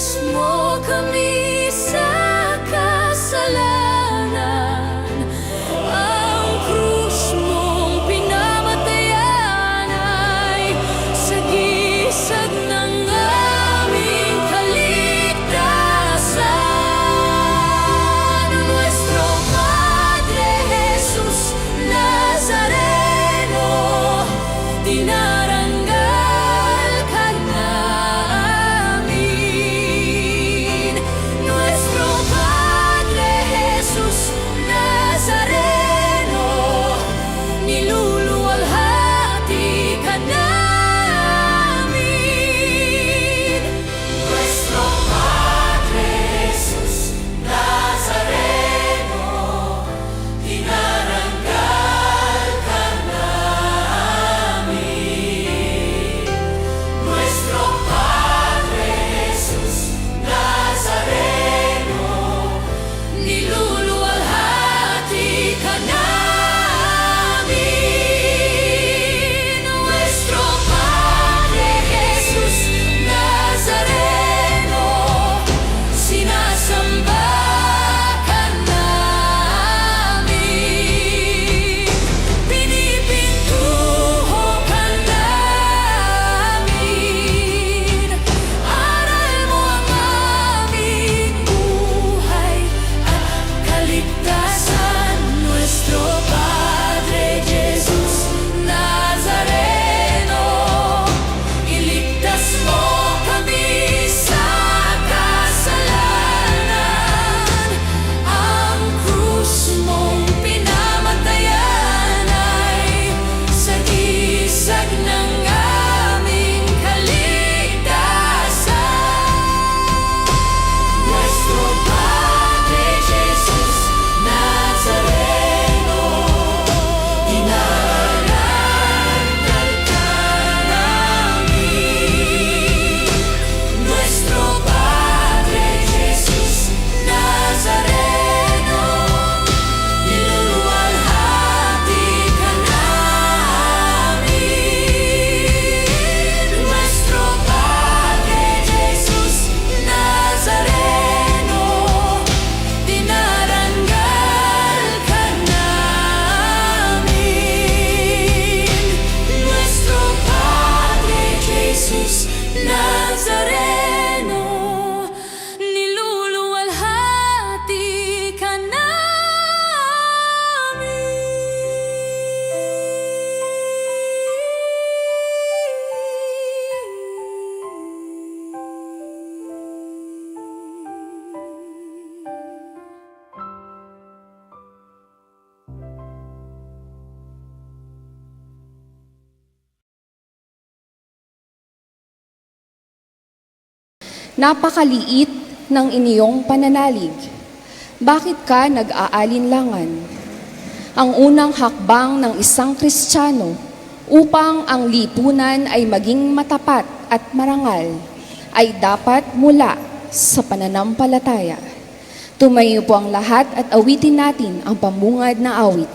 Iligtas mo kami sa kasalanan. Ang krus mong pinamatayan ay sagisag ng aming kaligtasan. Nuestro Padre Jesus Nazareno, dinarangal ka namin. Nuestro Padre Jesus Nazareno, niluluwalhati ka namin. Nuestro Padre Jesus Nazareno, dinarangal ka namin. Nuestro Padre Jesus Nazareno, niluluwalhati ka namin. Nuestro Padre Jesus Nazareno, sinasamba ka namin. Pinipintuho ka namin. Aral mo ang aming buhay at kaligtasan. Nuestro Padre Jesus Nazareno, iligtas mo kami sa kasalanan. Ang krus mong pinamatayan ay sagisag ng aming kaligtasan. Nuestro Padre Jesus Nazareno, dinarangal ka namin. Nuestro Padre Jesus Nazareno, niluluwalhati ka namin. Nuestro Padre Jesus Nazareno, dinarangal ka namin. Nuestro Padre Jesus Nazareno, niluluwalhati ka Napakaliit ng inyong pananalig. Bakit ka nag-aalinlangan? Ang unang hakbang ng isang Kristiyano upang ang lipunan ay maging matapat at marangal ay dapat mula sa pananampalataya. Tumayo po ang lahat at awitin natin ang pambungad na awit.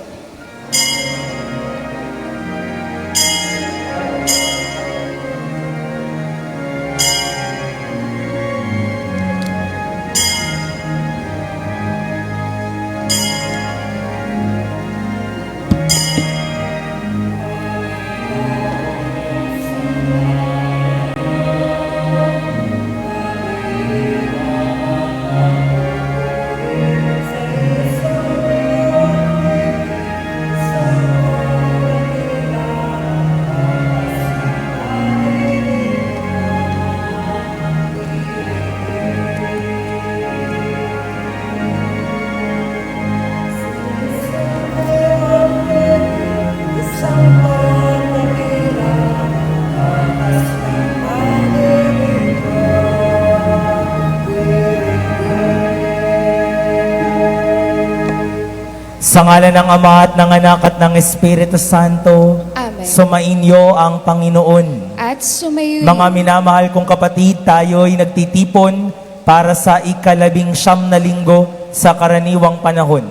Sa ngalan ng Ama at ng Anak at ng Espiritu Santo, Amen. sumainyo ang Panginoon. At sumayo Mga minamahal kong kapatid, tayo'y nagtitipon para sa ika-19 na linggo sa karaniwang panahon.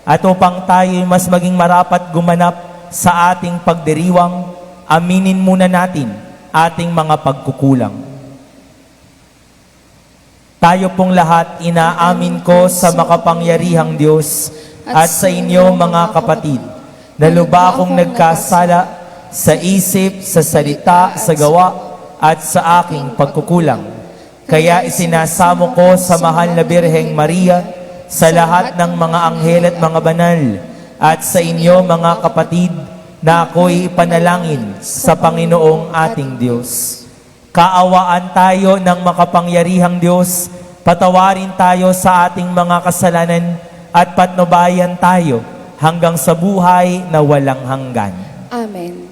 At upang tayo'y mas maging marapat gumanap sa ating pagdiriwang, aminin muna natin ating mga pagkukulang. Tayo pong lahat inaamin ko sa makapangyarihang Diyos at sa inyo mga kapatid, na lubha akong nagkasala sa isip, sa salita, sa gawa, at sa aking pagkukulang. Kaya isinasamo ko sa mahal na Birheng Maria, sa lahat ng mga anghel at mga banal, at sa inyo mga kapatid, na ako'y ipanalangin sa Panginoong ating Diyos. Kaawaan tayo ng makapangyarihang Diyos, patawarin tayo sa ating mga kasalanan, at patnubayan tayo hanggang sa buhay na walang hanggan. Amen.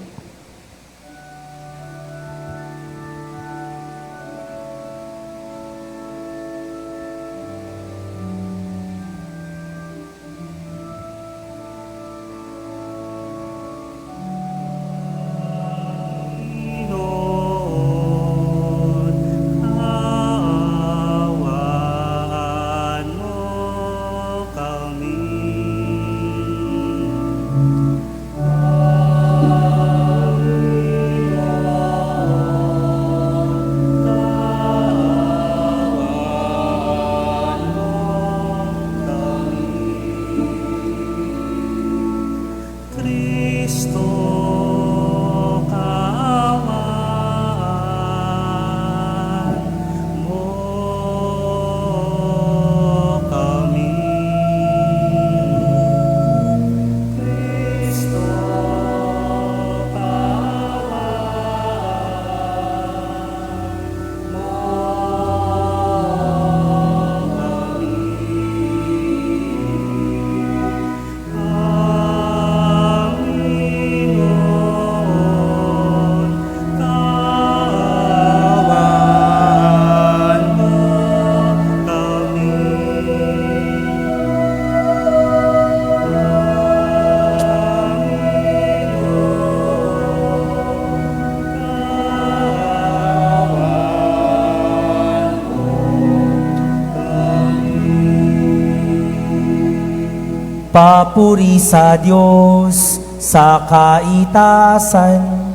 Kaawaan mo kami. Kaawaan mo kami. Kristo, kaawaan mo kami. Kristo, kaawaan mo Panginoon, kaawaan mo Papuri sa Diyos sa kaitasan.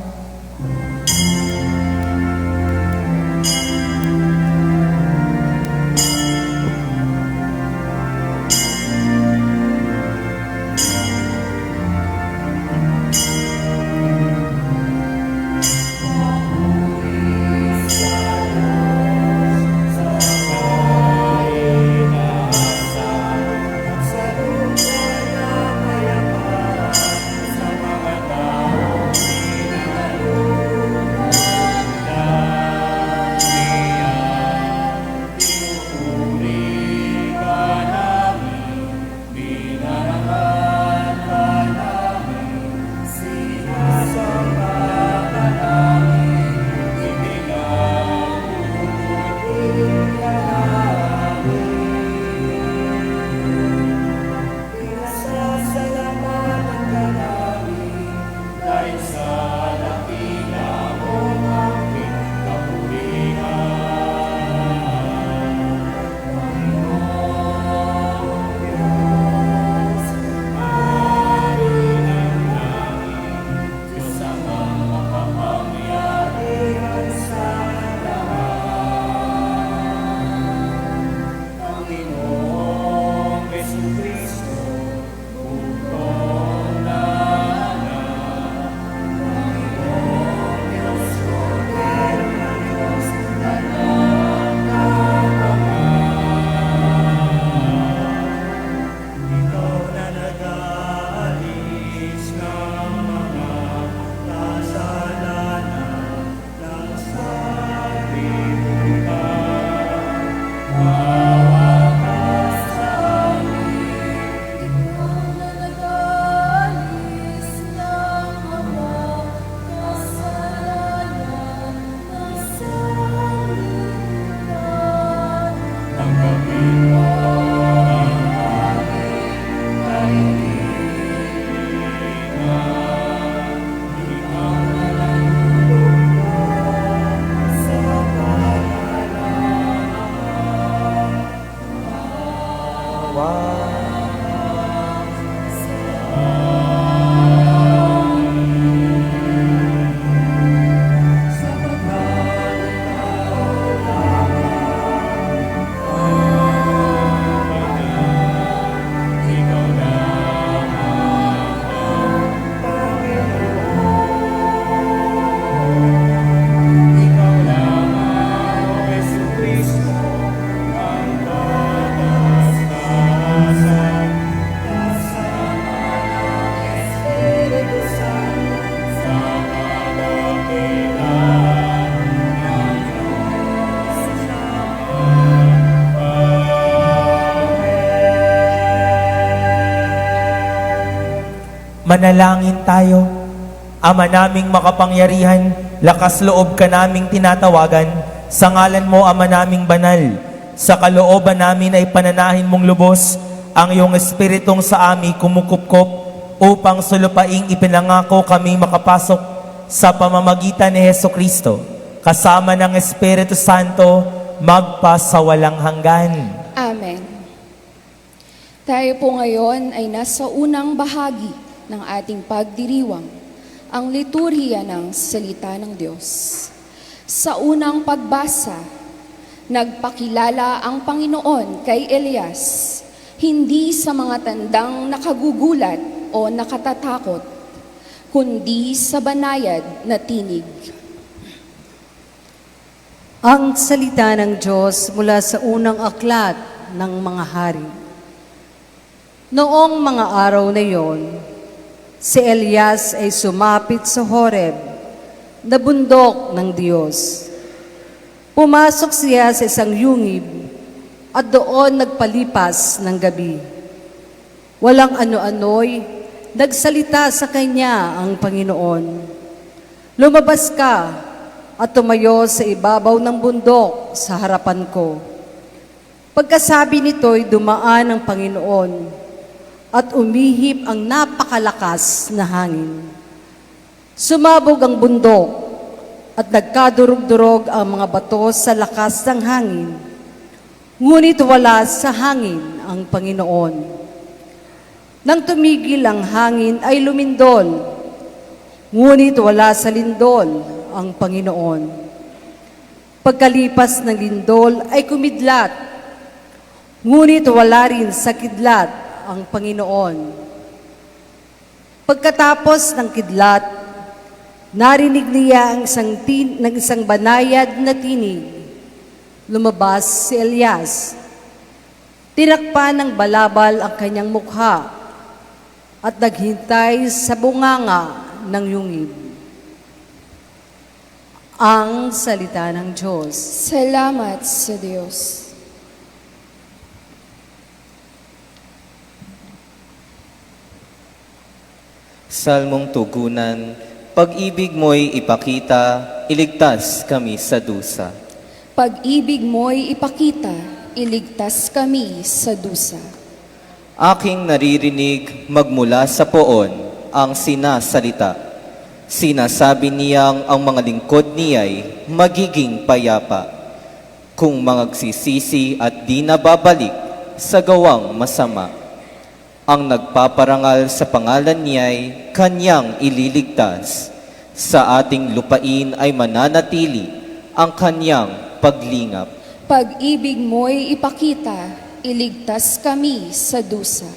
Manalangin tayo. Ama naming makapangyarihan, lakas loob ka naming tinatawagan, sa ngalan mo, Ama naming banal. Sa kalooban namin ay pananahin mong lubos ang iyong espiritong sa amin kumukupkop upang sulupaing ipinangako kami makapasok sa pamamagitan ni Heso Kristo, kasama ng Espiritu Santo, magpasawalang hanggan. Amen. Tayo po ngayon ay nasa unang bahagi ng ating pagdiriwang, ang liturhiya ng salita ng Diyos. Sa unang pagbasa, nagpakilala ang Panginoon kay Elias, hindi sa mga tandang nakagugulat o nakatatakot, kundi sa banayad na tinig. Ang salita ng Diyos mula sa unang aklat ng mga hari. Noong mga araw na iyon, si Elias ay sumapit sa Horeb, na bundok ng Diyos. Pumasok siya sa isang yungib at doon nagpalipas ng gabi. Walang ano-ano'y nagsalita sa kanya ang Panginoon. Lumabas ka at tumayo sa ibabaw ng bundok sa harapan ko. Pagkasabi nito'y dumaan ang Panginoon at umihip ang napakalakas na hangin. Sumabog ang bundok at nagkadurog-durog ang mga bato sa lakas ng hangin. Ngunit wala sa hangin ang Panginoon. Nang tumigil ang hangin ay lumindol, ngunit wala sa lindol ang Panginoon. Pagkalipas ng lindol ay kumidlat, ngunit wala rin sa kidlat ang Panginoon. Pagkatapos ng kidlat, narinig niya ang isang banayad na tinig. Lumabas si Elias. Tinakpan ng balabal ang kanyang mukha at naghintay sa bunganga ng yungib. Ang salita ng Diyos. Salamat sa Diyos. Salmong tugunan, pag-ibig mo'y ipakita, iligtas kami sa dusa. Pag-ibig mo'y ipakita, iligtas kami sa dusa. Aking naririnig magmula sa poon ang sinasalita. Sinasabi niyang ang mga lingkod niya'y magiging payapa kung magsisisi at di nababalik sa gawang masama. Ang nagpaparangal sa pangalan niya'y kanyang ililigtas. Sa ating lupain ay mananatili ang kanyang paglingap. Pag-ibig mo'y ipakita, iligtas kami sa dusa.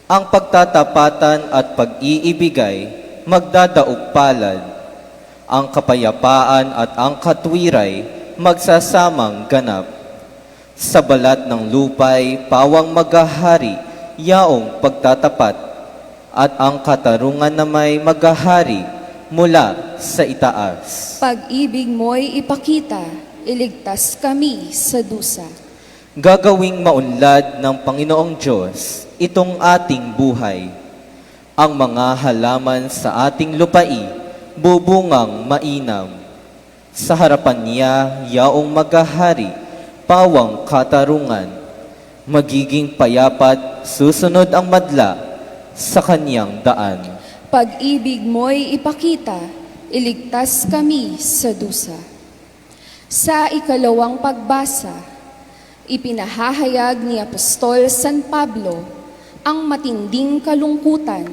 Ang pagtatapatan at pag-iibigay magdadaog palad. Ang kapayapaan at ang katwiray magsasamang ganap. Sa balat ng lupay pawang maghahari yaong pagtatapat at ang katarungan na may maghahari mula sa itaas. Pag-ibig mo'y ipakita, iligtas kami sa dusa. Gagawing maunlad ng Panginoong Diyos itong ating buhay. Ang mga halaman sa ating lupai bubungang mainam. Sa harapan niya yaong maghahari pawang katarungan. Magiging payapat susunod ang madla sa kanyang daan. Pag-ibig mo'y ipakita, iligtas kami sa dusa. Sa ikalawang pagbasa, ipinahahayag ni Apostol San Pablo ang matinding kalungkutan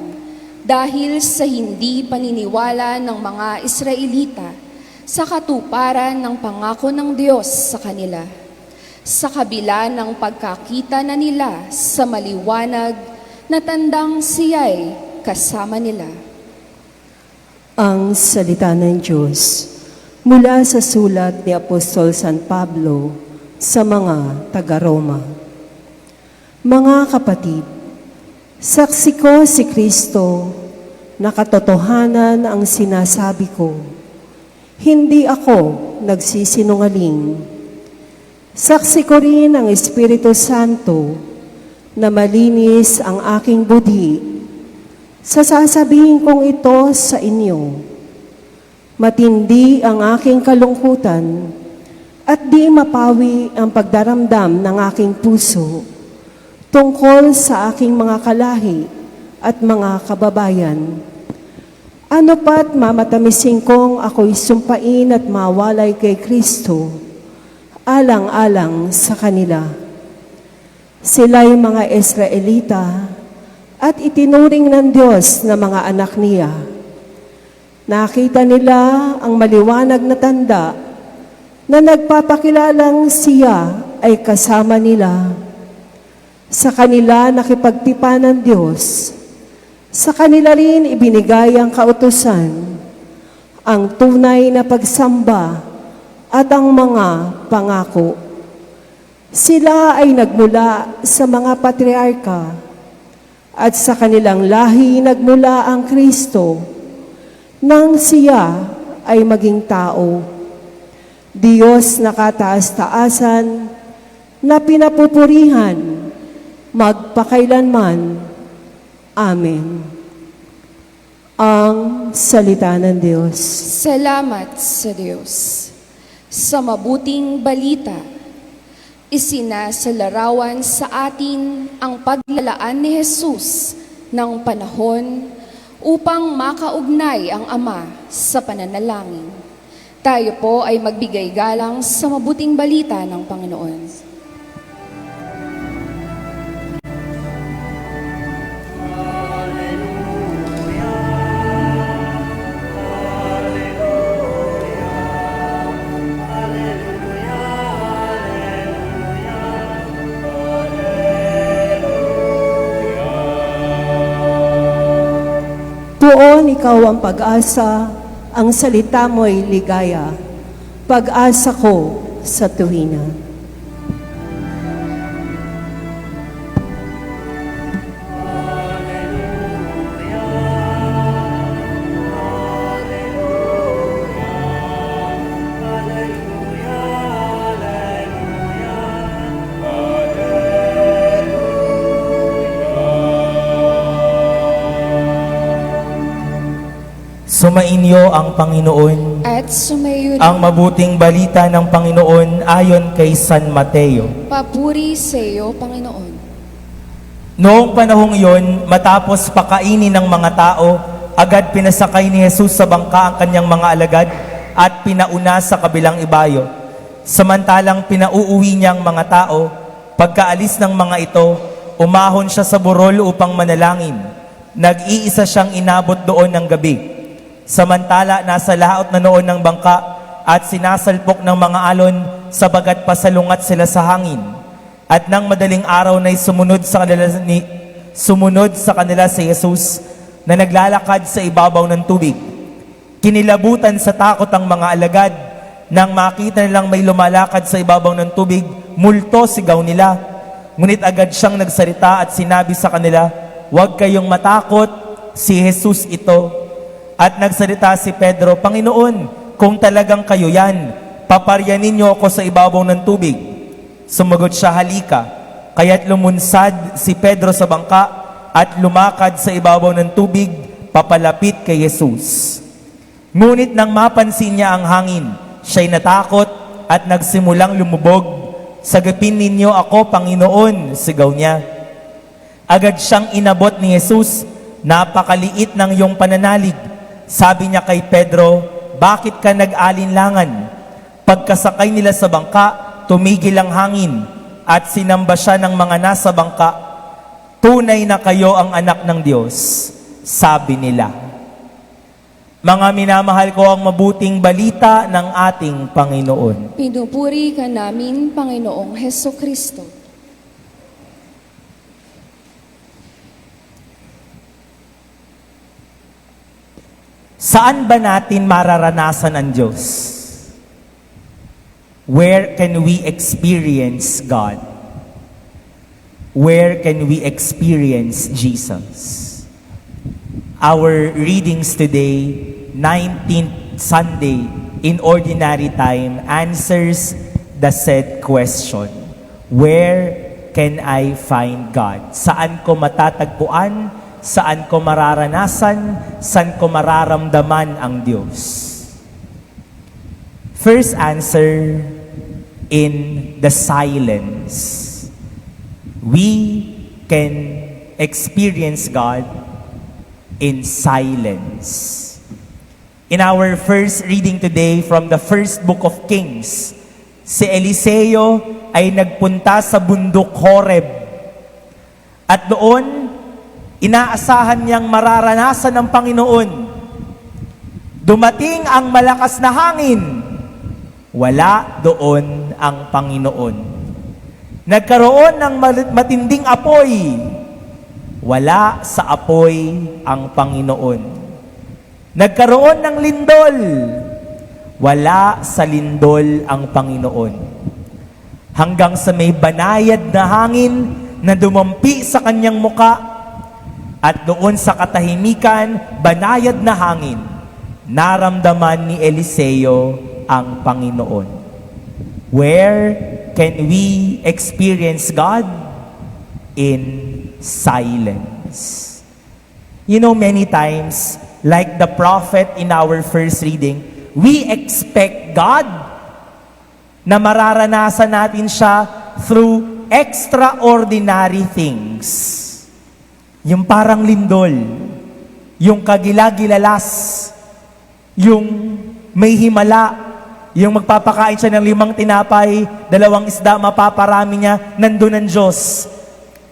dahil sa hindi paniniwala ng mga Israelita sa katuparan ng pangako ng Diyos sa kanila. Sa kabila ng pagkakita na nila sa maliwanag na tandang siya'y kasama nila. Ang salita ng Diyos mula sa sulat ni Apostol San Pablo sa mga taga-Roma. Mga kapatid, saksi ko si Kristo na katotohanan ang sinasabi ko. Hindi ako nagsisinungaling. Saksi ko rin ang Espiritu Santo na malinis ang aking budhi Sasasabihin kong ito sa inyo, matindi ang aking kalungkutan at di mapawi ang pagdaramdam ng aking puso tungkol sa aking mga kalahi at mga kababayan. Ano pat mamatamisin kong ako'y sumpain at mawalay kay Kristo, alang-alang sa kanila. Sila'y mga Israelita at itinuring ng Diyos na mga anak niya. Nakita nila ang maliwanag na tanda na nagpapakilalang siya ay kasama nila. Sa kanila nakipagtipan ng Diyos. Sa kanila rin ibinigay ang kautusan, ang tunay na pagsamba at ang mga pangako. Sila ay nagmula sa mga patriarka at sa kanilang lahi nagmula ang Kristo nang siya ay maging tao. Diyos na kataas-taasan na pinapupurihan magpakailanman. Amen. Ang salita ng Diyos. Salamat sa Diyos. Sa mabuting balita, isinasalarawan sa atin ang paglalaan ni Jesus ng panahon upang makaugnay ang Ama sa pananalangin. Tayo po ay magbigay galang sa mabuting balita ng Panginoon. Tuon ikaw ang pag-asa, ang salita mo'y ligaya, pag-asa ko sa tuwina. Sumainyo ang Panginoon. At sumayo Ang mabuting balita ng Panginoon ayon kay San Mateo. papuri sa iyo, Panginoon. Noong panahong iyon, matapos pakainin ng mga tao, agad pinasakay ni Jesus sa bangka ang kanyang mga alagad at pinauna sa kabilang ibayo. Samantalang pinauuwi niyang mga tao, pagkaalis ng mga ito, umahon siya sa burol upang manalangin. Nag-iisa siyang inabot doon ng gabi. Samantala, nasa laot na noon ng bangka at sinasalpok ng mga alon sabagat pasalungat sila sa hangin. At nang madaling araw na sumunod sa kanila si Jesus na naglalakad sa ibabaw ng tubig. Kinilabutan sa takot ang mga alagad nang makita nilang may lumalakad sa ibabaw ng tubig, multo sigaw nila. Ngunit agad siyang nagsalita at sinabi sa kanila, "Huwag kayong matakot, si Jesus ito." At nagsalita si Pedro, "Panginoon, kung talagang kayo yan, paparyanin niyo ako sa ibabaw ng tubig." Sumagot siya, "Halika." Kaya't lumunsad si Pedro sa bangka at lumakad sa ibabaw ng tubig, papalapit kay Jesus. Ngunit nang mapansin niya ang hangin, siya'y natakot at nagsimulang lumubog. "Sagipin ninyo ako, Panginoon," sigaw niya. Agad siyang inabot ni Jesus, "Napakaliit ng iyong pananalig." Sabi niya kay Pedro, "Bakit ka nag-alinlangan?" Pagkasakay nila sa bangka, tumigil ang hangin at sinamba siya ng mga nasa bangka. "Tunay na kayo ang anak ng Diyos," sabi nila. Mga minamahal ko, ang mabuting balita ng ating Panginoon. Pinupuri ka namin, Panginoong Hesukristo. Saan ba natin mararanasan ang Diyos? Where can we experience God? Where can we experience Jesus? Our readings today, 19th Sunday in Ordinary Time, answers the said question. Where can I find God? Saan ko matatagpuan saan ko mararanasan, saan ko mararamdaman ang Diyos? First answer, in the silence. We can experience God in silence. In our first reading today from the first book of Kings, si Eliseo ay nagpunta sa bundok Horeb. At doon, inaasahan niyang mararanasan ng Panginoon. Dumating ang malakas na hangin. Wala doon ang Panginoon. Nagkaroon ng matinding apoy. Wala sa apoy ang Panginoon. Nagkaroon ng lindol. Wala sa lindol ang Panginoon. Hanggang sa may banayad na hangin na dumampi sa kanyang muka, at doon sa katahimikan, banayad na hangin, naramdaman ni Eliseo ang Panginoon. Where can we experience God? In silence. You know, many times, like the prophet in our first reading, we expect God na mararanasan natin siya through extraordinary things. Yung parang lindol, yung kagilagilalas, yung may himala, yung magpapakain siya ng 5 tinapay, 2 isda, mapaparami niya, nandun ang Diyos.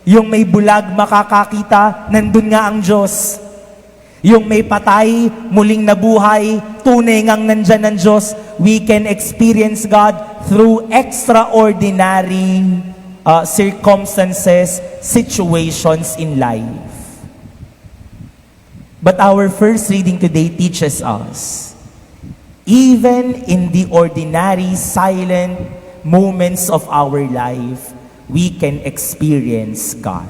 Yung may bulag makakakita, nandun nga ang Diyos. Yung may patay, muling nabuhay, tunay ngang nandyan ang Diyos. We can experience God through extraordinary circumstances, situations in life. But our first reading today teaches us, even in the ordinary, silent moments of our life, we can experience God.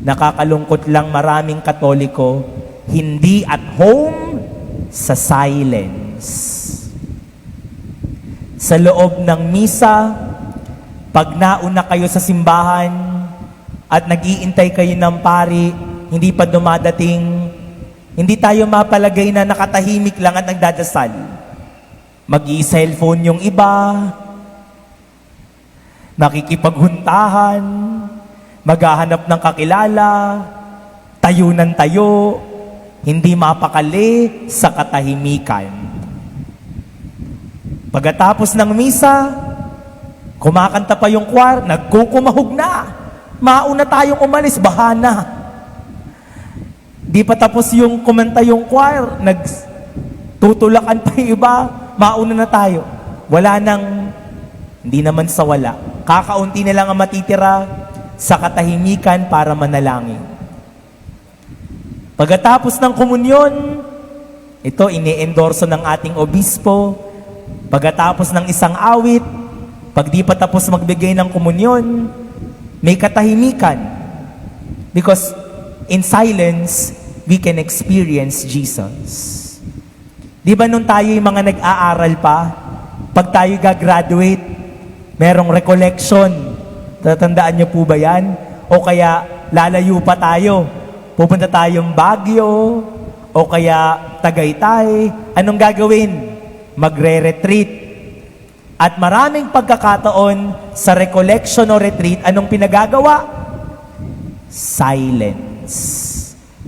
Nakakalungkot lang, maraming Katoliko hindi at home sa silence. Sa loob ng misa, pag nauna kayo sa simbahan at nag-iintay kayo ng pari, hindi pa dumadating, hindi tayo mapalagay na nakatahimik lang at nagdadasal. Mag-i-cellphone yung iba, nakikipaghuntahan, maghahanap ng kakilala, tayo ng tayo, hindi mapakali sa katahimikan. Pagkatapos ng misa, kumakanta pa yung choir, nagkukumahog na. Mauna tayong umalis, bahana. Di pa tapos yung kumanta yung choir, nagtutulakan pa yung iba, mauna na tayo. Wala nang, hindi naman sa wala. Kakaunti na lang ang matitira sa katahimikan para manalangin. Pagkatapos ng komunyon, ito ini-endorso ng ating obispo, pagkatapos ng isang awit, pag di pa tapos magbigay ng komunyon, may katahimikan. Because in silence, we can experience Jesus. Di ba nung tayo yung mga nag-aaral pa, pag tayo gagraduate, merong recollection. Tatandaan niyo po ba yan? O kaya lalayo pa tayo. Pupunta tayong Baguio, o kaya Tagaytay. Anong gagawin? Magre-retreat. At maraming pagkakataon sa recollection o retreat, anong pinagagawa? Silence.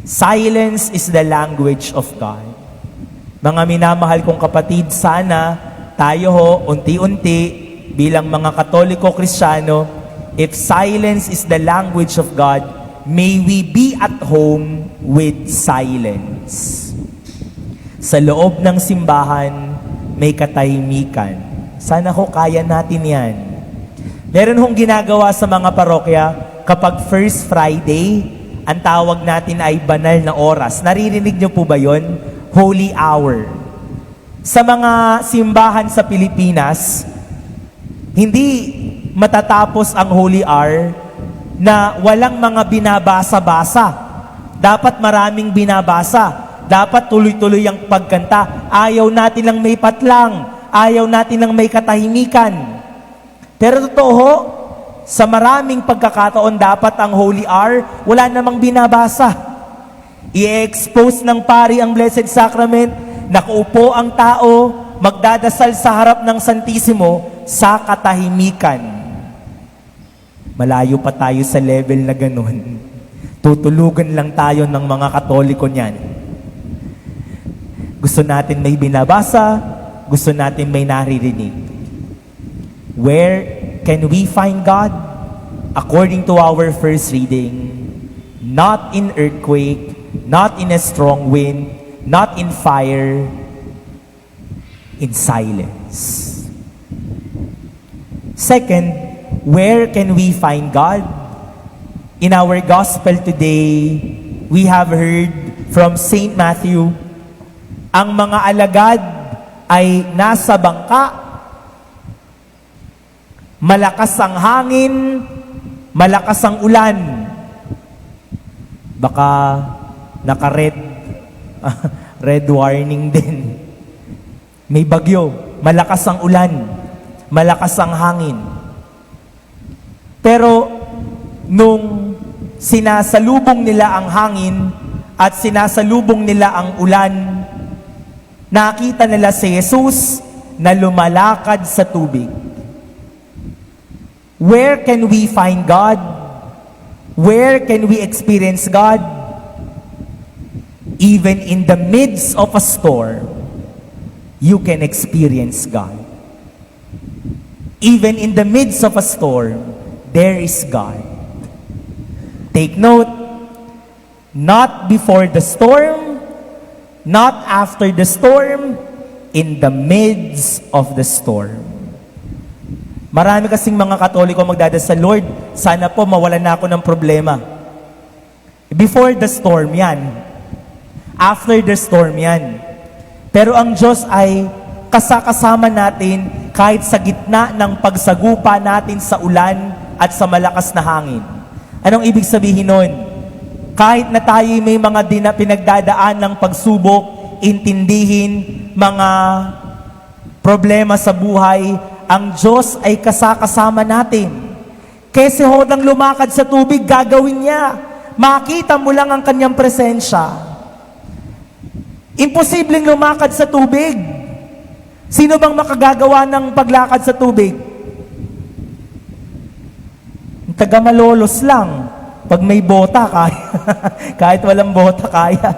Silence is the language of God. Mga minamahal kong kapatid, sana tayo ho, unti-unti, bilang mga Katoliko Kristiyano, if silence is the language of God, may we be at home with silence. Sa loob ng simbahan, may katahimikan. Sana ho kaya natin yan. Meron hong ginagawa sa mga parokya, kapag First Friday, ang tawag natin ay banal na oras. Naririnig niyo po ba yon? Holy hour. Sa mga simbahan sa Pilipinas, hindi matatapos ang holy hour na walang mga binabasa-basa. Dapat maraming binabasa. Dapat tuloy-tuloy ang pagkanta. Ayaw natin lang may patlang. Ayaw natin lang may katahimikan. Pero totoo, Sa maraming pagkakataon, dapat ang Holy Hour, wala namang binabasa. I-expose ng pari ang Blessed Sacrament, nakaupo ang tao, magdadasal sa harap ng Santissimo sa katahimikan. Malayo pa tayo sa level na ganun. Tutulugan lang tayo ng mga Katoliko niyan. Gusto natin may binabasa, gusto natin may naririnig. Where can we find God? According to our first reading, not in earthquake, not in a strong wind, not in fire, in silence. Second, where can we find God? In our gospel today, we have heard from Saint Matthew, ang mga alagad ay nasa bangka, malakas ang hangin, malakas ang ulan. Baka naka-red, red warning din. May bagyo, malakas ang ulan, malakas ang hangin. Pero nung sinasalubong nila ang hangin at sinasalubong nila ang ulan, nakita nila si Jesus na lumalakad sa tubig. Where can we find God? Where can we experience God? Even in the midst of a storm, you can experience God. Even in the midst of a storm, there is God. Take note, not before the storm, not after the storm, in the midst of the storm. Marami kasing mga Katoliko magdadasal, Lord, sana po mawalan na ako ng problema. Before the storm yan. After the storm yan. Pero ang Diyos ay kasakasama natin kahit sa gitna ng pagsagupa natin sa ulan at sa malakas na hangin. Anong ibig sabihin nun? Kahit na tayo may mga pinagdadaan ng pagsubok, intindihin, mga problema sa buhay, ang Diyos ay kasakasama natin. Kasi hodang lumakad sa tubig, gagawin niya. Makita mo lang ang kanyang presensya. Imposibleng lumakad sa tubig. Sino bang makagagawa ng paglakad sa tubig? Taga-Malolos lang. Pag may bota, kaya. Kahit walang bota, kaya.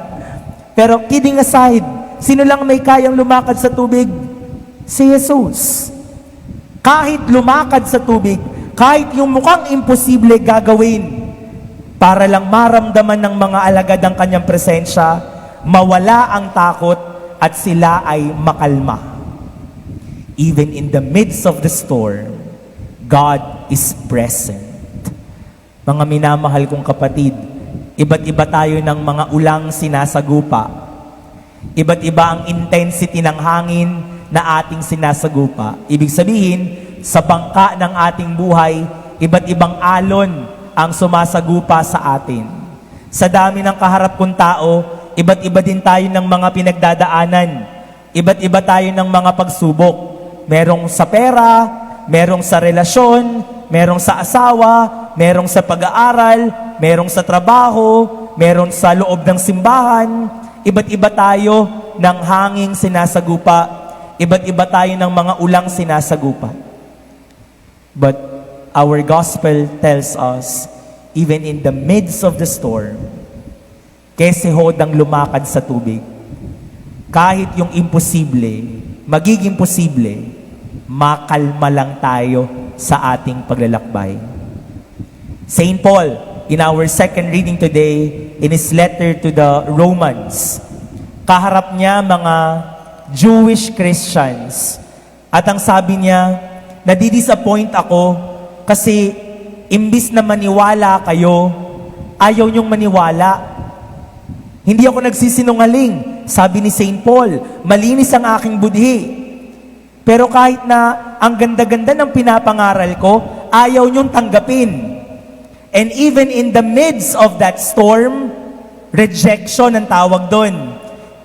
Pero kidding aside, sino lang may kayang lumakad sa tubig? Si Jesus. Kahit lumakad sa tubig, kahit yung mukhang imposible gagawin, para lang maramdaman ng mga alagad ang kanyang presensya, mawala ang takot at sila ay makalma. Even in the midst of the storm, God is present. Mga minamahal kong kapatid, iba't iba tayo ng mga ulang sinasagupa. Iba't iba ang intensity ng hangin na ating sinasagupa. Ibig sabihin, sa bangka ng ating buhay, iba't ibang alon ang sumasagupa sa atin. Sa dami ng kaharap kong tao, iba't iba din tayo ng mga pinagdadaanan. Iba't iba tayo ng mga pagsubok. Merong sa pera, merong sa relasyon, merong sa asawa, merong sa pag-aaral, merong sa trabaho, merong sa loob ng simbahan. Iba't iba tayo ng hanging sinasagupa. Iba't iba tayo ng mga ulang sinasagupa. But our gospel tells us, even in the midst of the storm, kasi hodang lumakad sa tubig, kahit yung imposible, magiging posible, makalma lang tayo sa ating paglalakbay. Saint Paul, in our second reading today, in his letter to the Romans, kaharap niya mga Jewish Christians. At ang sabi niya, nadidisappoint ako kasi imbis na maniwala kayo, ayaw niyong maniwala. Hindi ako nagsisinungaling. Sabi ni Saint Paul, malinis ang aking budhi. Pero kahit na ang ganda-ganda ng pinapangaral ko, ayaw niyong tanggapin. And even in the midst of that storm, rejection ang tawag doon.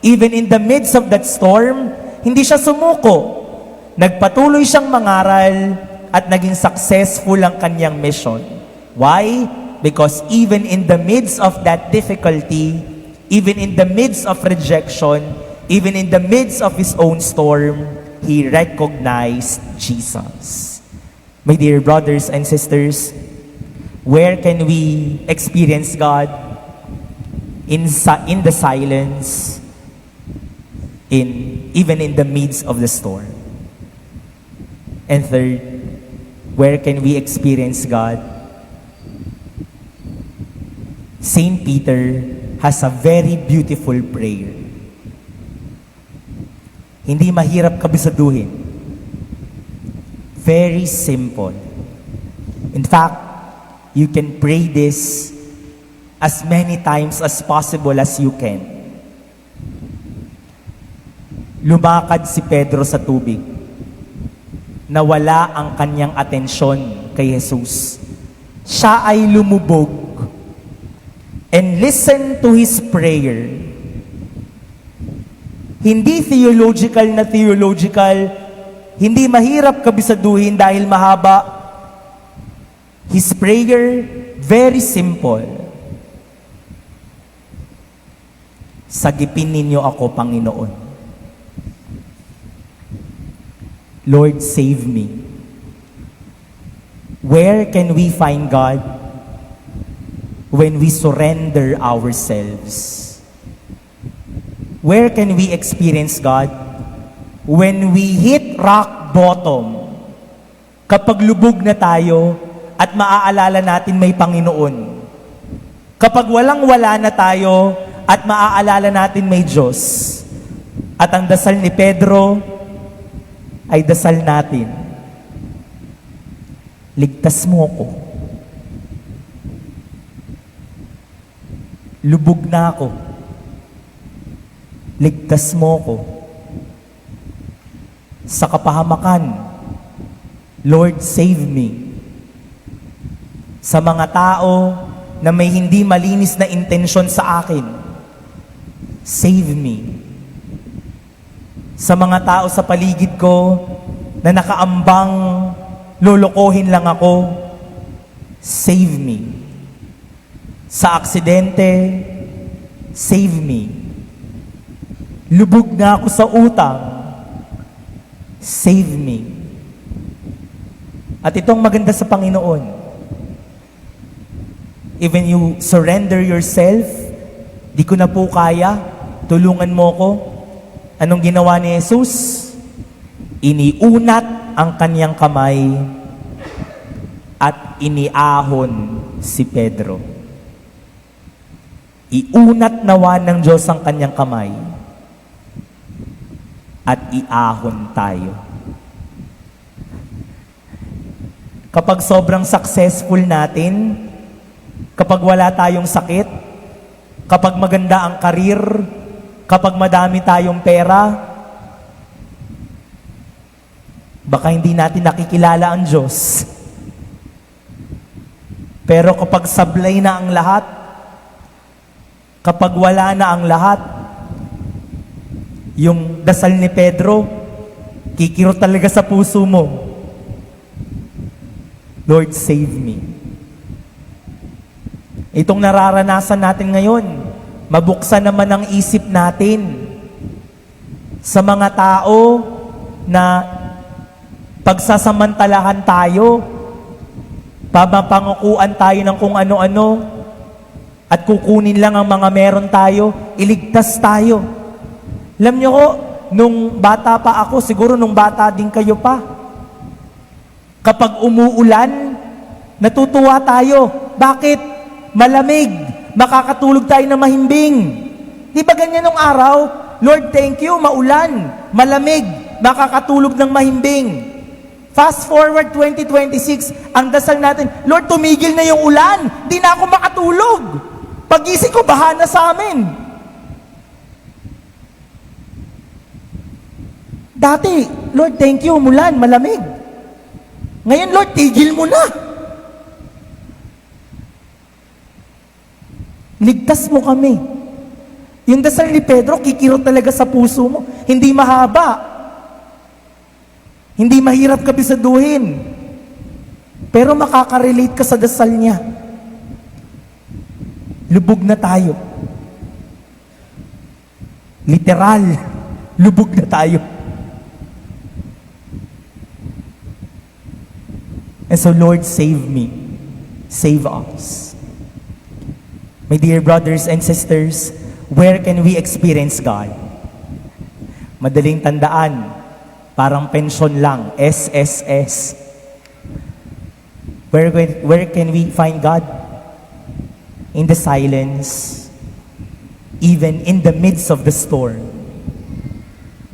Even in the midst of that storm, hindi siya sumuko. Nagpatuloy siyang mangaral at naging successful ang kanyang mission. Why? Because even in the midst of that difficulty, even in the midst of rejection, even in the midst of his own storm, he recognized Jesus. My dear brothers and sisters, where can we experience God? In the silence, even in the midst of the storm. And third, where can we experience God? Saint Peter has a very beautiful prayer. Hindi mahirap kabisaduhin. Very simple. In fact, you can pray this as many times as possible as you can. Lumakad si Pedro sa tubig. Nawala ang kanyang atensyon kay Jesus. Siya ay lumubog. And listen to his prayer. Hindi theological, hindi mahirap kabisaduhin dahil mahaba. His prayer, very simple. Sagipin ninyo ako, Panginoon. Lord, save me. Where can we find God? When we surrender ourselves. Where can we experience God? When we hit rock bottom. Kapag lubog na tayo at maaalala natin may Panginoon. Kapag walang-wala na tayo at maaalala natin may Diyos. At ang dasal ni Pedro ay dasal natin. Ligtas mo ako. Lubog na ako. Ligtas mo ako. Sa kapahamakan, Lord, save me. Sa mga tao na may hindi malinis na intensyon sa akin, save me. Sa mga tao sa paligid ko na nakaambang lolokohin lang ako, save me. Sa aksidente, save me. Lubog na ako sa utang, save me. At itong maganda sa Panginoon, even you surrender yourself, di ko na po kaya, tulungan mo ko. Anong ginawa ni Jesus? Iniunat ang kanyang kamay at iniahon si Pedro. Iunat nawa ng Diyos ang kanyang kamay at iahon tayo. Kapag sobrang successful natin, kapag wala tayong sakit, kapag maganda ang karir, kapag madami tayong pera, baka hindi natin nakikilala ang Diyos. Pero kapag sablay na ang lahat, kapag wala na ang lahat, yung dasal ni Pedro, kikirot talaga sa puso mo. Lord, save me. Itong nararanasan natin ngayon, mabuksan naman ang isip natin sa mga tao na pagsasamantalahan tayo, papapangukuan tayo ng kung ano-ano, at kukunin lang ang mga meron tayo, iligtas tayo. Alam niyo ko, nung bata pa ako, siguro nung bata din kayo pa, kapag umuulan, natutuwa tayo. Bakit? Malamig. Makakatulog tayo na mahimbing. Di ba ganyan nung araw? Lord, thank you, maulan, malamig, makakatulog ng mahimbing. Fast forward 2026, ang dasal natin, Lord, tumigil na yung ulan, di na ako makatulog. Pagising ko, baha na sa amin. Dati, Lord, thank you, umulan, malamig. Ngayon, Lord, tigil mo na. Ligtas mo kami. Yung dasal ni Pedro, kikirot talaga sa puso mo. Hindi mahaba. Hindi mahirap kabisaduhin. Pero makaka-relate ka sa dasal niya. Lubog na tayo. Literal, lubog na tayo. And so, Lord, save me. Save us. My dear brothers and sisters, where can we experience God? Madaling tandaan, parang pensyon lang, SSS. Where can we find God? In the silence, even in the midst of the storm,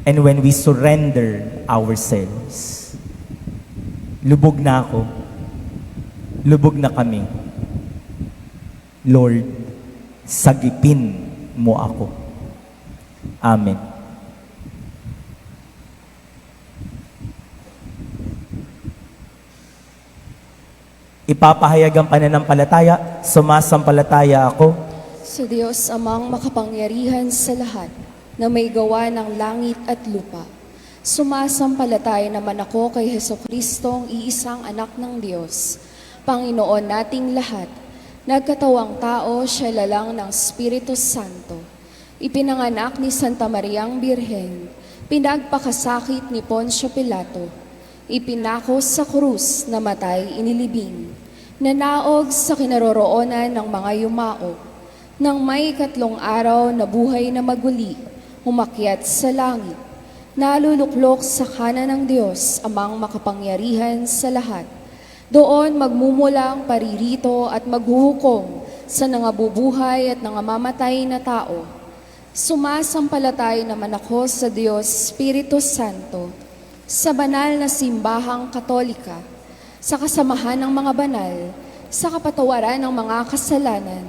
and when we surrender ourselves. Lubog na ako. Lubog na kami. Lord, sagipin mo ako. Amen. Ipapahayag ang pananampalataya, sumasampalataya ako Sa Diyos amang makapangyarihan sa lahat, na may gawa ng langit at lupa. Sumasampalataya naman ako kay Hesukristo, iisang anak ng Diyos, Panginoon nating lahat. Nagkatawang tao, siya lalang ng Espiritu Santo. Ipinanganak ni Santa Mariang Birhen, pinagpakasakit ni Poncio Pilato, ipinako sa krus, namatay, inilibing, nanaog sa kinaroroonan ng mga yumao, nang may 3 araw na buhay na maguli, umakyat sa langit, naluluklok sa kanan ng Diyos, amang makapangyarihan sa lahat. Doon magmumulang paririto at maghuhukom sa nangabubuhay at nangamamatay na tao. Sumasampalataya naman ako sa Diyos Espiritu Santo, sa banal na simbahang Katolika, sa kasamahan ng mga banal, sa kapatawaran ng mga kasalanan,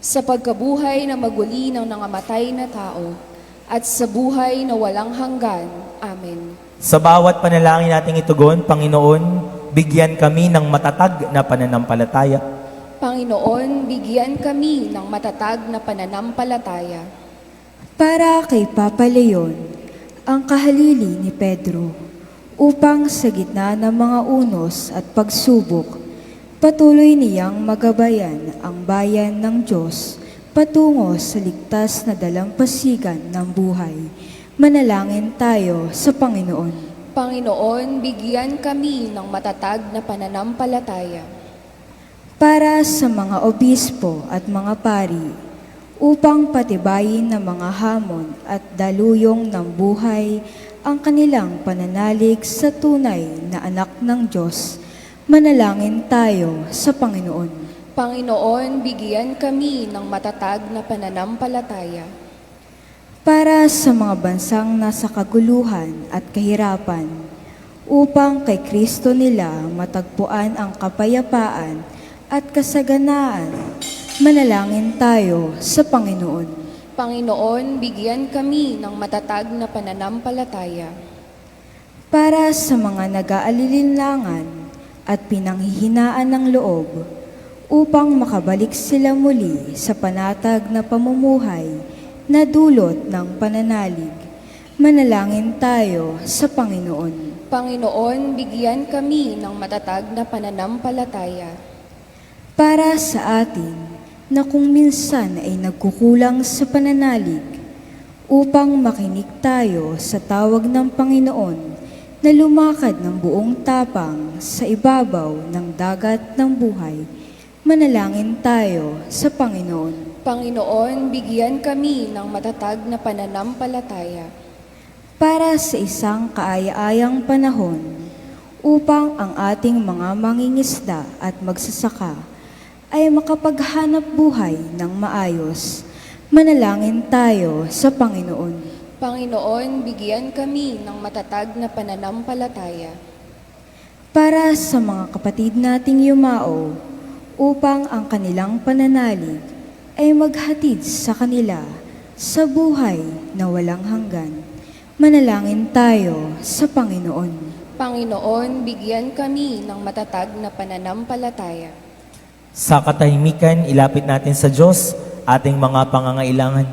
sa pagkabuhay na maguli ng nangamatay na tao, at sa buhay na walang hanggan. Amen. Sa bawat panalangin nating itugon, Panginoon, bigyan kami ng matatag na pananampalataya. Panginoon, bigyan kami ng matatag na pananampalataya. Para kay Papa Leon, ang kahalili ni Pedro, upang sa gitna ng mga unos at pagsubok, patuloy niyang magabayan ang bayan ng Diyos patungo sa ligtas na dalampasigan ng buhay. Manalangin tayo sa Panginoon. Panginoon, bigyan kami ng matatag na pananampalataya. Para sa mga obispo at mga pari, upang patibayin ng mga hamon at daluyong ng buhay ang kanilang pananalig sa tunay na anak ng Diyos, manalangin tayo sa Panginoon. Panginoon, bigyan kami ng matatag na pananampalataya. Para sa mga bansang nasa kaguluhan at kahirapan, upang kay Kristo nila matagpuan ang kapayapaan at kasaganaan, manalangin tayo sa Panginoon. Panginoon, bigyan kami ng matatag na pananampalataya. Para sa mga nag-aalilinlangan at pinanghihinaan ng loob, upang makabalik sila muli sa panatag na pamumuhay na dulot ng pananalig, manalangin tayo sa Panginoon. Panginoon, bigyan kami ng matatag na pananampalataya. Para sa atin na kung minsan ay nagkukulang sa pananalig, upang makinig tayo sa tawag ng Panginoon na lumakad ng buong tapang sa ibabaw ng dagat ng buhay, manalangin tayo sa Panginoon. Panginoon, bigyan kami ng matatag na pananampalataya. Para sa isang kaaya-ayang panahon, upang ang ating mga mangingisda at magsasaka ay makapaghanap buhay ng maayos, manalangin tayo sa Panginoon. Panginoon, bigyan kami ng matatag na pananampalataya. Para sa mga kapatid nating yumao, upang ang kanilang pananalig ay maghatid sa kanila sa buhay na walang hanggan, manalangin tayo sa Panginoon. Panginoon, bigyan kami ng matatag na pananampalataya. Sa katahimikan, ilapit natin sa Diyos ating mga pangangailangan.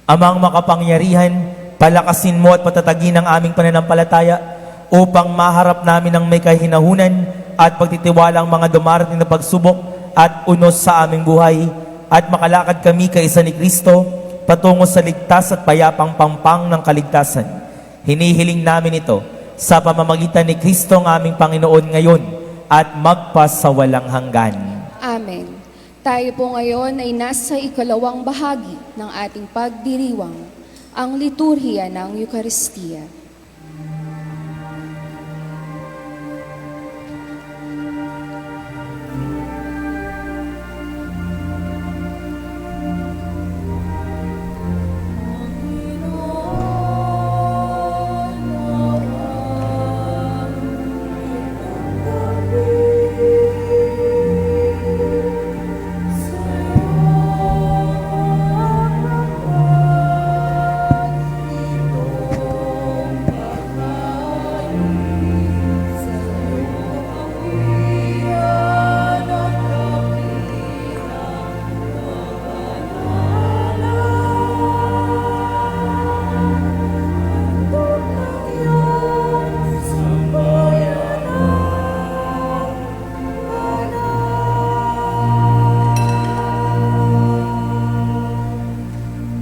Amang makapangyarihan, Palakasin mo at patatagin ang aming pananampalataya upang maharap namin ang may kahinahunan at pagtitiwala ang mga dumarating na pagsubok at unos sa aming buhay at makalakad kami kaisa ni Kristo patungo sa ligtas at payapang pampang ng kaligtasan. Hinihiling namin ito sa pamamagitan ni Kristo ang aming Panginoon ngayon at magpasawalang hanggan. Amen. Tayo po ngayon ay nasa ikalawang bahagi ng ating pagdiriwang, ang liturhiya ng Eukaristiya.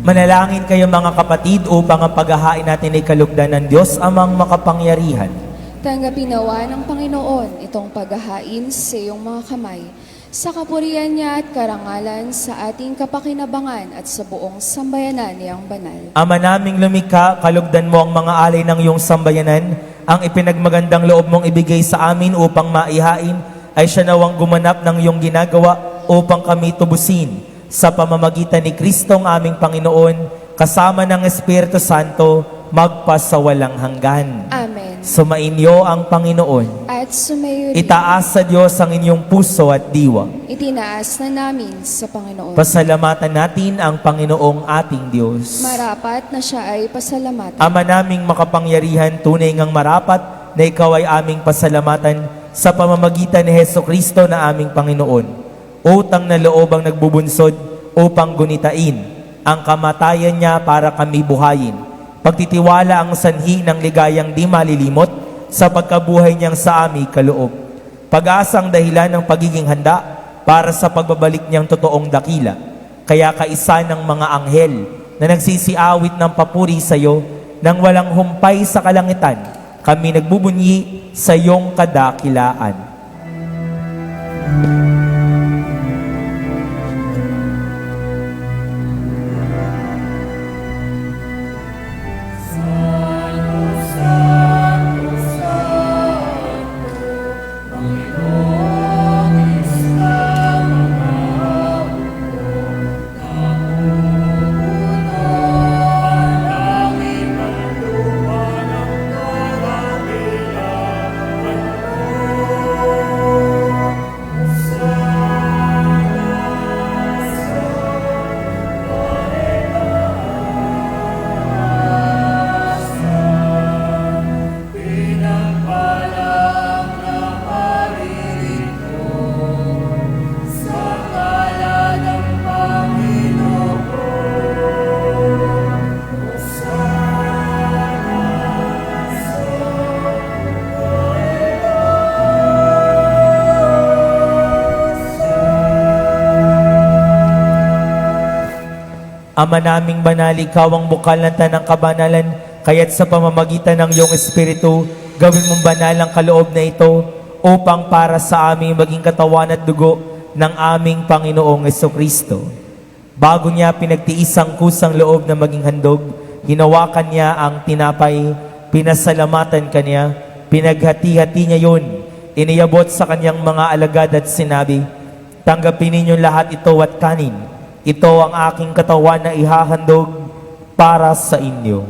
Manalangin kayo mga kapatid upang ang paghahain natin ay kalugdan ng Diyos amang makapangyarihan. Tanggapin nawa ng Panginoon itong paghahain sa iyong mga kamay, sa kapurihan niya at karangalan sa ating kapakinabangan at sa buong sambayanan niyang banal. Ama naming lumikha, kalugdan mo ang mga alay ng iyong sambayanan, ang ipinagmagandang loob mong ibigay sa amin upang maihain, ay siya nawang gumanap ng iyong ginagawa upang kami tubusin. Sa pamamagitan ni Kristong aming Panginoon, kasama ng Espiritu Santo, magpasawalang hanggan. Amen. Sumainyo ang Panginoon. At sumayo rin, Itaas sa Diyos ang inyong puso at diwa. itinaas na namin sa Panginoon. Pasalamatan natin ang Panginoong ating Diyos. Marapat na siya ay pasalamatan. Ama naming makapangyarihan, tunay ngang marapat na ikaw ay aming pasalamatan sa pamamagitan ni Hesukristo na aming Panginoon. Utang na loob ang nagbubunsod upang gunitain ang kamatayan niya para kami buhayin. Pagtitiwala ang sanhi ng ligayang di malilimot sa pagkabuhay niyang sa aming kaloob. Pag-asang dahilan ng pagiging handa para sa pagbabalik niyang totoong dakila. Kaya kaisa ng mga anghel na nagsisiawit ng papuri sa iyo nang walang humpay sa kalangitan, kami nagbubunyi sa iyong kadakilaan. Ama naming banal, ikaw ang bukal ng tanang kabanalan, kaya't sa pamamagitan ng iyong Espiritu, gawin mong banal ang kaloob na ito upang para sa aming maging katawan at dugo ng aming Panginoong Jesucristo. Bago niya pinagtiis ang kusang loob na maging handog, hinawakan niya ang tinapay, pinasalamatan kanya, pinaghati-hati niya yun, iniyabot sa kanyang mga alagad at sinabi, "Tanggapin ninyo lahat ito at kanin. Ito ang aking katawan na ihahandog para sa inyo."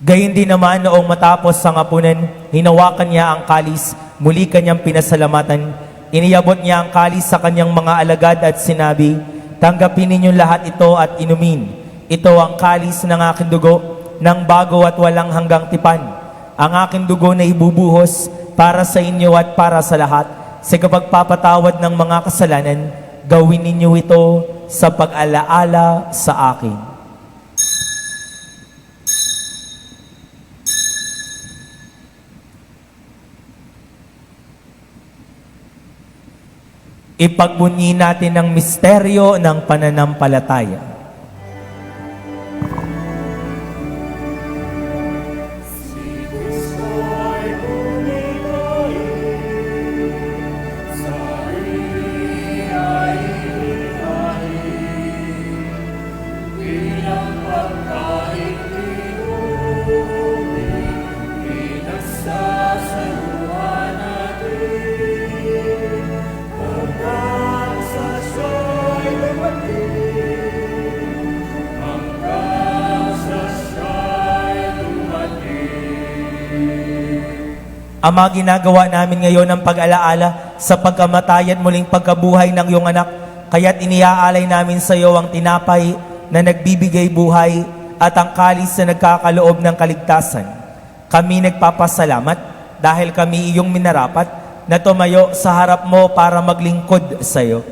Gayun din naman noong matapos ang hapunan, hinawakan niya ang kalis, muli kanyang pinasalamatan, iniyabot niya ang kalis sa kanyang mga alagad at sinabi, "Tanggapin ninyo lahat ito at inumin. Ito ang kalis ng aking dugo, ng bago at walang hanggang tipan. ang aking dugo na ibubuhos para sa inyo at para sa lahat sa kapagpapatawad ng mga kasalanan. Gawin ninyo ito sa pag-alaala sa akin. Ipagbunyi natin ang misteryo ng pananampalataya. Ama, ginagawa namin ngayon ang pag-alaala sa pagkamatay at muling pagkabuhay ng iyong anak. Kaya't iniaalay namin sa iyo ang tinapay na nagbibigay buhay at ang kalis na nagkakaloob ng kaligtasan. Kami nagpapasalamat dahil kami iyong minarapat na tumayo sa harap mo para maglingkod sa iyo.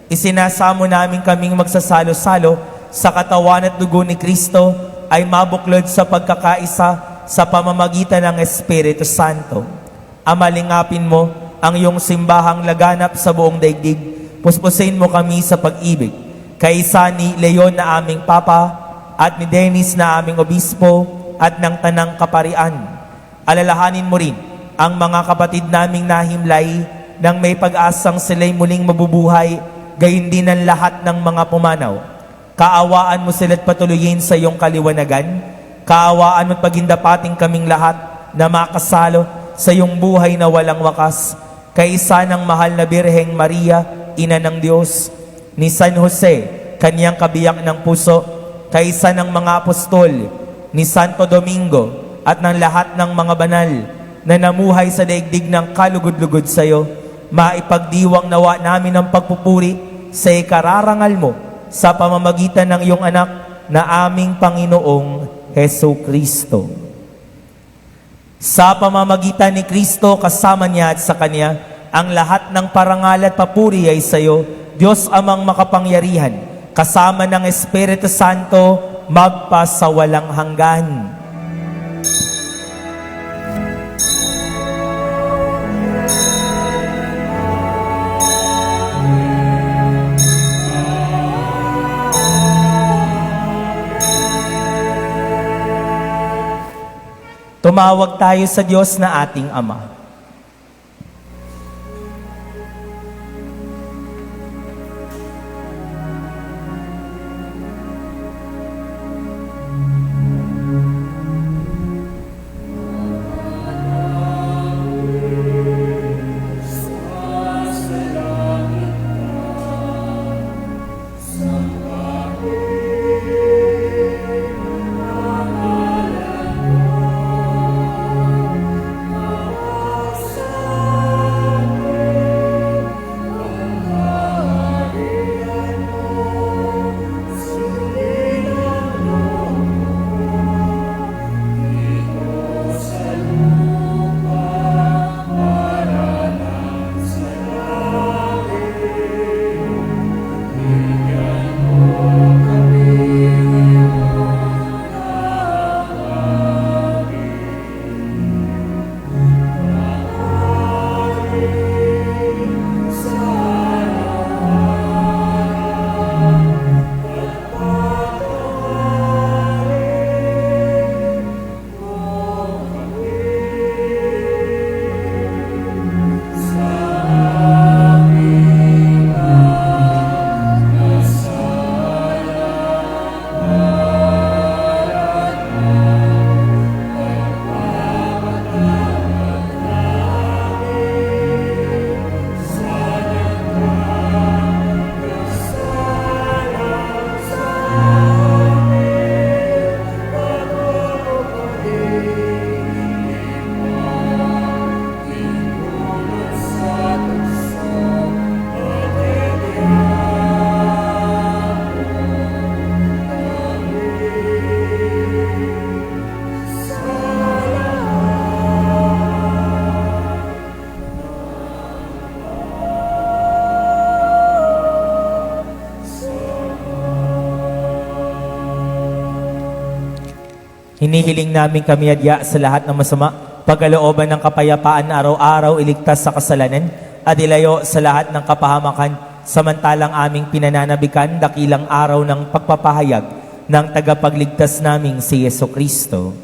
Isinasamo namin kaming magsasalo-salo sa katawan at dugo ni Kristo ay mabuklod sa pagkakaisa sa pamamagitan ng Espiritu Santo. Amalingapin mo ang iyong simbahang laganap sa buong daigdig. Puspusin mo kami sa pag-ibig. Kaisa ni Leon na aming Papa at ni Dennis na aming Obispo at ng Tanang Kaparian. Alalahanin mo rin ang mga kapatid naming nahimlay nang may pag-asang sila'y muling mabubuhay, gayon din ang lahat ng mga pumanaw. Kaawaan mo sila't patuloyin sa iyong kaliwanagan. Kaawaan mo't pagindapating kaming lahat na makasalo sa iyong buhay na walang wakas. Kaisa ng mahal na Birheng Maria, Ina ng Diyos, ni San Jose, kanyang kabiyak ng puso, kaisa ng mga apostol, ni Santo Domingo, at ng lahat ng mga banal na namuhay sa daigdig ng kalugod-lugod sa iyo, maipagdiwang nawa namin ang pagpupuri sa ikararangal mo sa pamamagitan ng iyong anak na aming Panginoong Hesu Kristo. Sa pamamagitan ni Kristo, kasama niya at sa Kanya, ang lahat ng parangal at papuri ay sa iyo, Diyos Amang makapangyarihan, kasama ng Espiritu Santo, magpasawalang hanggan. Tumawag tayo sa Diyos na ating Ama. Hinihiling namin kami adya sa lahat ng masama, pagkalooban ng kapayapaan na araw-araw iligtas sa kasalanan at ilayo sa lahat ng kapahamakan, samantalang aming pinananabikan dakilang araw ng pagpapahayag ng tagapagligtas naming si Yeso Kristo.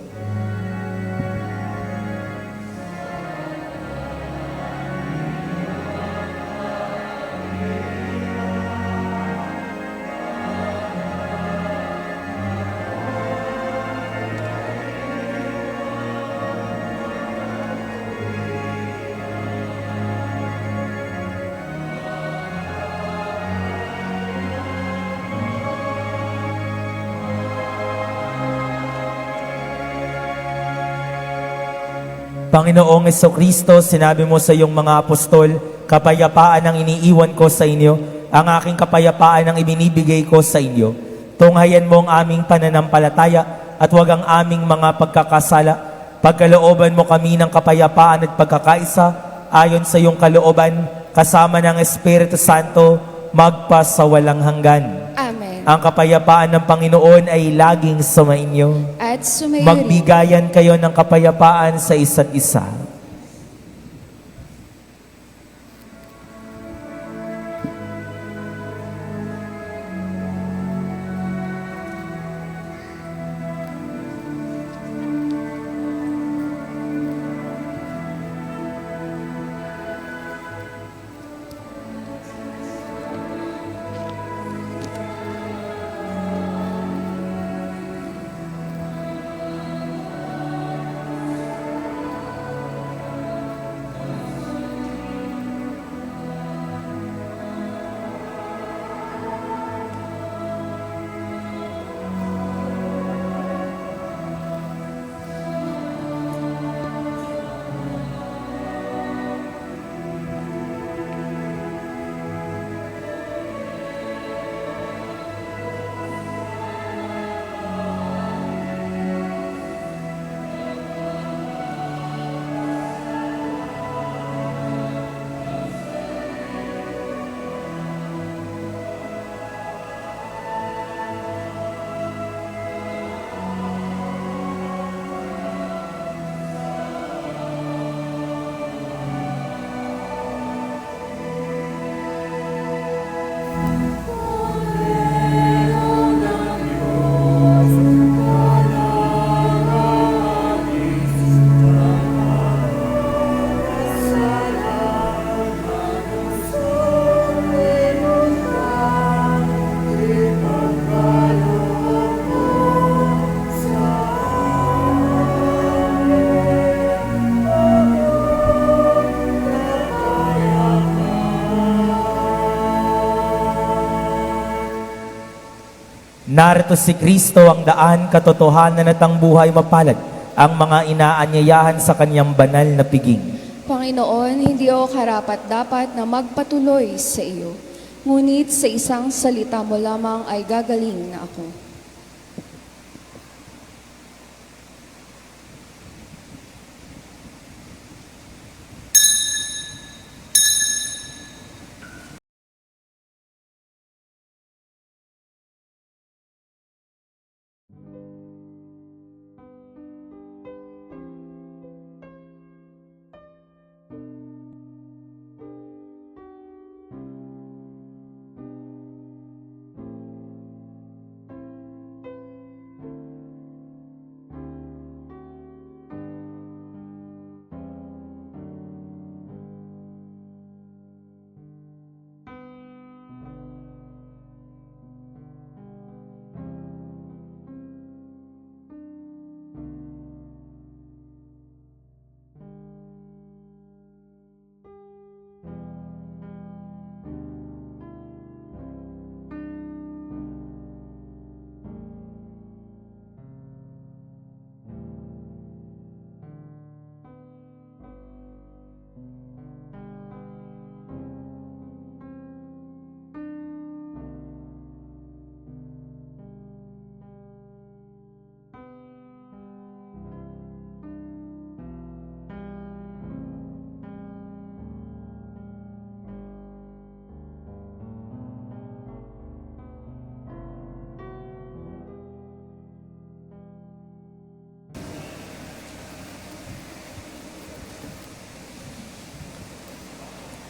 Panginoong Jesucristo, sinabi mo sa iyong mga apostol, kapayapaan ang iniiwan ko sa inyo, ang aking kapayapaan ang ibinibigay ko sa inyo. Tunghayan mo ang aming pananampalataya at huwag ang aming mga pagkakasala. Pagkalooban mo kami ng kapayapaan at pagkakaisa, ayon sa iyong kalooban, kasama ng Espiritu Santo, magpasawalang hanggan. Amen. Ang kapayapaan ng Panginoon ay laging sumainyo. At sumayo rin. Magbigayan kayo ng kapayapaan sa isa't isa. Narito si Kristo ang daan, katotohanan at ang buhay, mapalad ang mga inaanyayahan sa kanyang banal na piging. Panginoon, hindi ako karapat-dapat na magpatuloy sa iyo. Ngunit sa isang salita mo lamang ay gagaling na ako.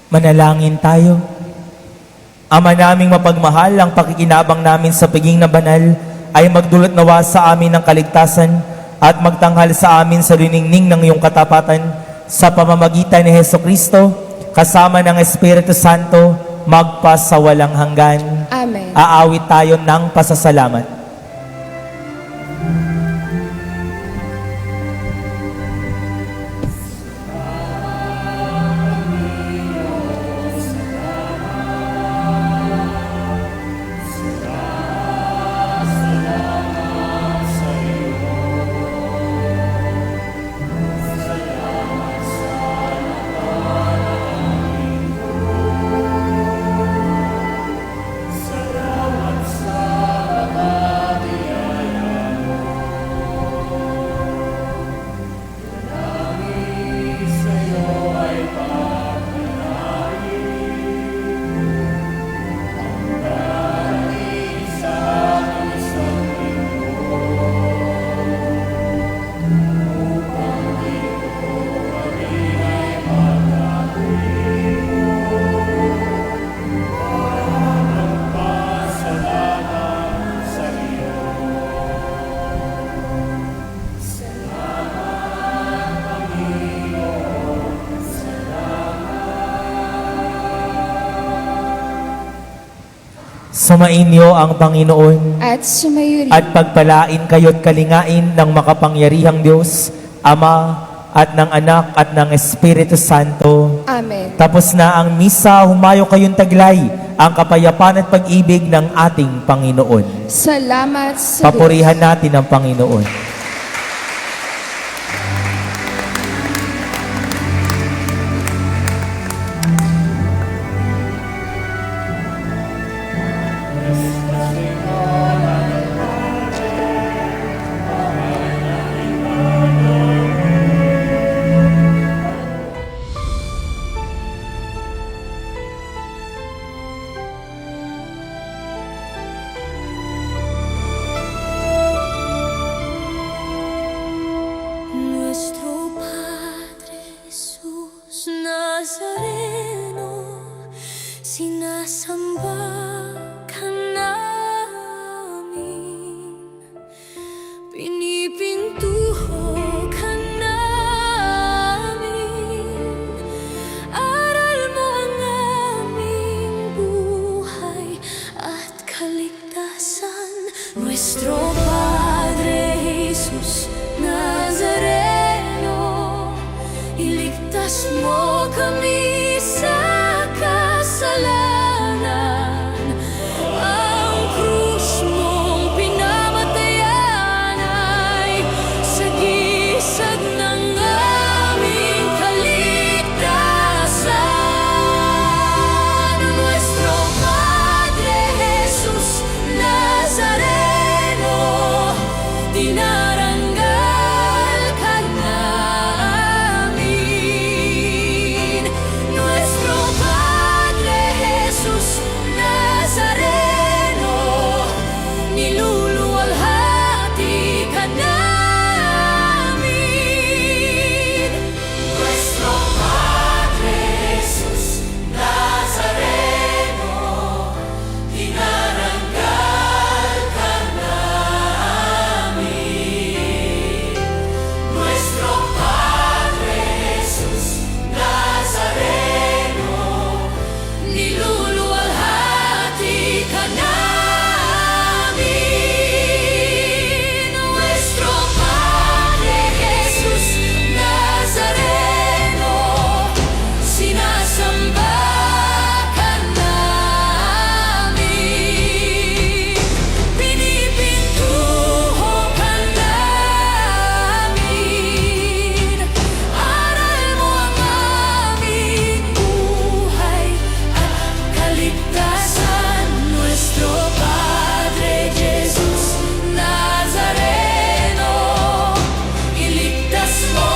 Manalangin tayo. Ama naming mapagmahal, ang pakikinabang namin sa pagiging na banal ay magdulot nawa sa amin ng kaligtasan at magtanghal sa amin sa liningning ng iyong katapatan sa pamamagitan ni Heso Kristo, kasama ng Espiritu Santo, magpa sa walang hanggan. Amen. Aawit tayo ng pasasalamat. Sumainyo ang Panginoon At sumayo rin at pagpalain kayo't kalingain ng makapangyarihang Diyos, Ama at ng Anak at ng Espiritu Santo. Amen. Tapos na ang misa, humayo kayong taglay ang kapayapaan at pag-ibig ng ating Panginoon. Salamat sa Diyos. Papurihan natin ang Panginoon. Nuestro Padre Jesús Nazareno, sinasamba ka namin, pinipintuho ka namin, aral mo ang aming buhay at kaligtasan. Nuestro Padre Jesus Nazareno, iligtas mo kami sa kasalanan. Ang krus mong pinamatayan ay sagisag ng aming kaligtasan. Nuestro Padre Jesus Nazareno, dinaranggal ka namin. Nuestro Padre Jesus Nazareno, niluluwalhati ka namin. Nuestro Padre Jesus Nazareno, dinaranggal ka namin. Nuestro Padre Jesus Nazareno, niluluwalhati ka namin. Nuestro Padre Jesus Nazareno, sinasamba ka namin, pinipintuho ka namin, aral mo ang aming buhay at kaligtasan. Nuestro Padre Jesus Nazareno, iligtas mo